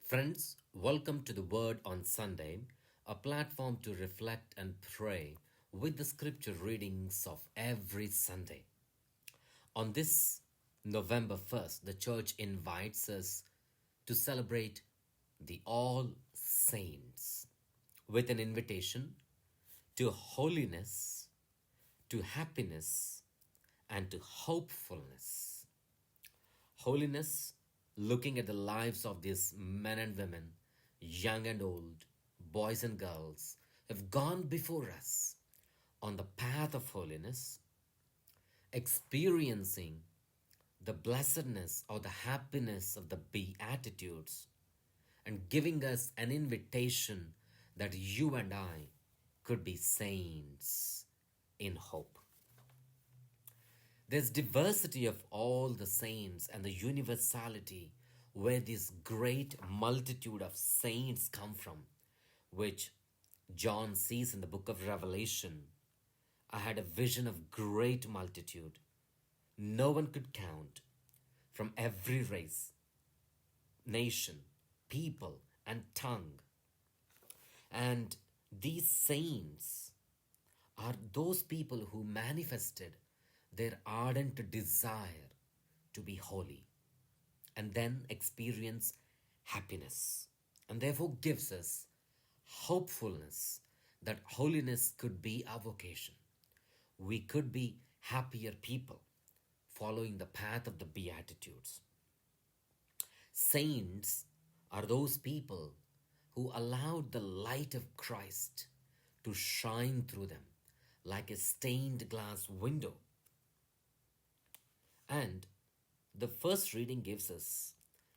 Friends, welcome to the Word on Sunday, a platform to reflect and pray with the scripture readings of every Sunday. On this November 1st, the church invites us to celebrate the All Saints with an invitation to holiness, to happiness, and to hopefulness. Holiness, looking at the lives of these men and women, young and old, boys and girls, have gone before us on the path of holiness, experiencing the blessedness or the happiness of the Beatitudes, and giving us an invitation that you and I could be saints in hope. There's diversity of all the saints and the universality where this great multitude of saints come from, which John sees in the book of Revelation. I had a vision of great multitude. No one could count, from every race, nation, people, and tongue. And these saints are those people who manifested their ardent desire to be holy and then experience happiness, and therefore gives us hopefulness that holiness could be our vocation. We could be happier people following the path of the Beatitudes. Saints are those people who allowed the light of Christ to shine through them like a stained glass window. And the first reading gives us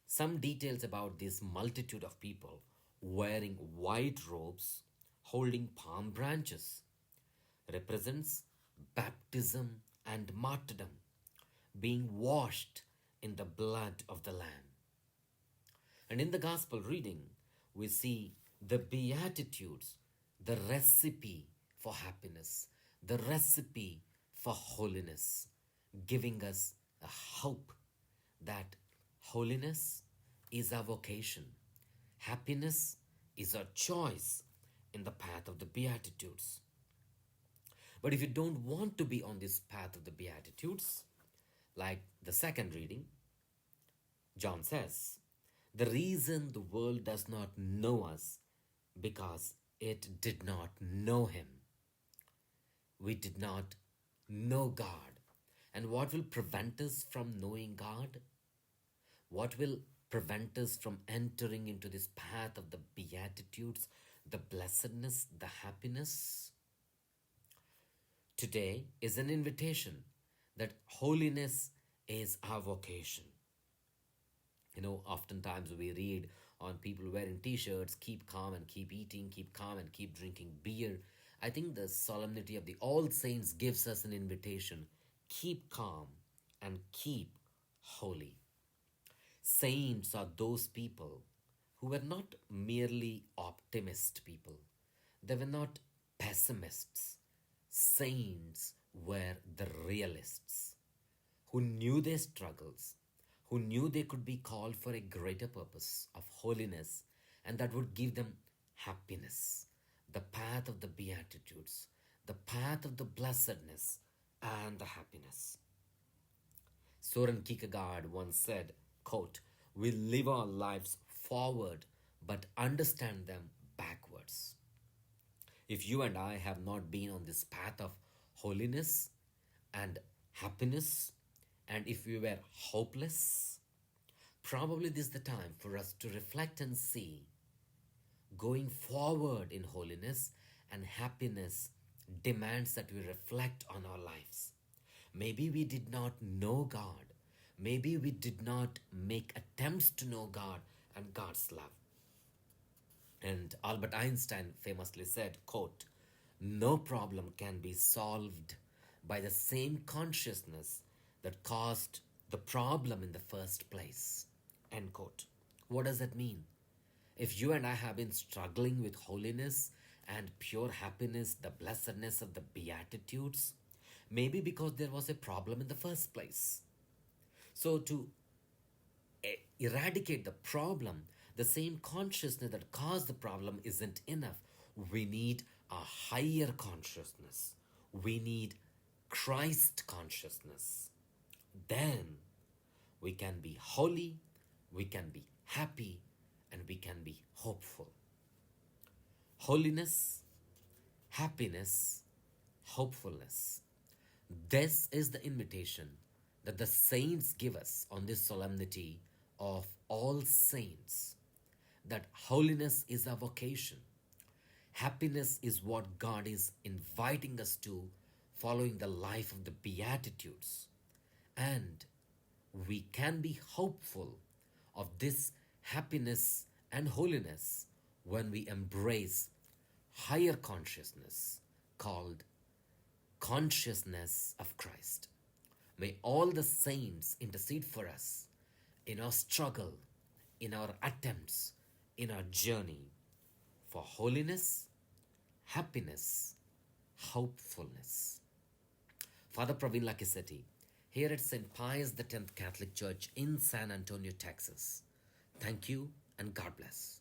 some details about this multitude of people wearing white robes, holding palm branches. Represents baptism and martyrdom, being washed in the blood of the Lamb. And in the gospel reading, we see the Beatitudes, the recipe for happiness, the recipe for holiness, giving us a hope that holiness is our vocation, happiness is our choice in the path of the Beatitudes. But if you don't want to be on this path of the Beatitudes, like the second reading, John says, the reason the world does not know us because it did not know him. We did not know God. And what will prevent us from knowing God? What will prevent us from entering into this path of the Beatitudes, the blessedness, the happiness? Today is an invitation that holiness is our vocation. Oftentimes we read on people wearing t-shirts, keep calm and keep eating, keep calm and keep drinking beer. I think the solemnity of the All Saints gives us an invitation. Keep calm and keep holy. Saints are those people who were not merely optimist people. They were not pessimists. Saints were the realists who knew their struggles, who knew they could be called for a greater purpose of holiness, and that would give them happiness, the path of the Beatitudes, the path of the blessedness and the happiness. Soren Kierkegaard once said, quote, "We live our lives forward but understand them backwards." If you and I have not been on this path of holiness and happiness, and if we were hopeless, probably this is the time for us to reflect and see going forward in holiness and happiness demands that we reflect on our lives. Maybe we did not know God. Maybe we did not make attempts to know God and God's love. And Albert Einstein famously said, quote, "No problem can be solved by the same consciousness that caused the problem in the first place." End quote. What does that mean? If you and I have been struggling with holiness and pure happiness, the blessedness of the Beatitudes, maybe because there was a problem in the first place. So to eradicate the problem, The same consciousness that caused the problem isn't enough. We need a higher consciousness. We need Christ consciousness. Then we can be holy, we can be happy, and we can be hopeful. Holiness, happiness, hopefulness. This is the invitation that the saints give us on this solemnity of all saints. That holiness is our vocation. Happiness is what God is inviting us to, following the life of the Beatitudes. And we can be hopeful of this happiness and holiness when we embrace higher consciousness called consciousness of Christ. May all the saints intercede for us in our struggle, in our attempts, in our journey for holiness, happiness, hopefulness. Father Praveen Lakkisetti, here at St. Pius X Catholic Church in San Antonio, Texas. Thank you and God bless.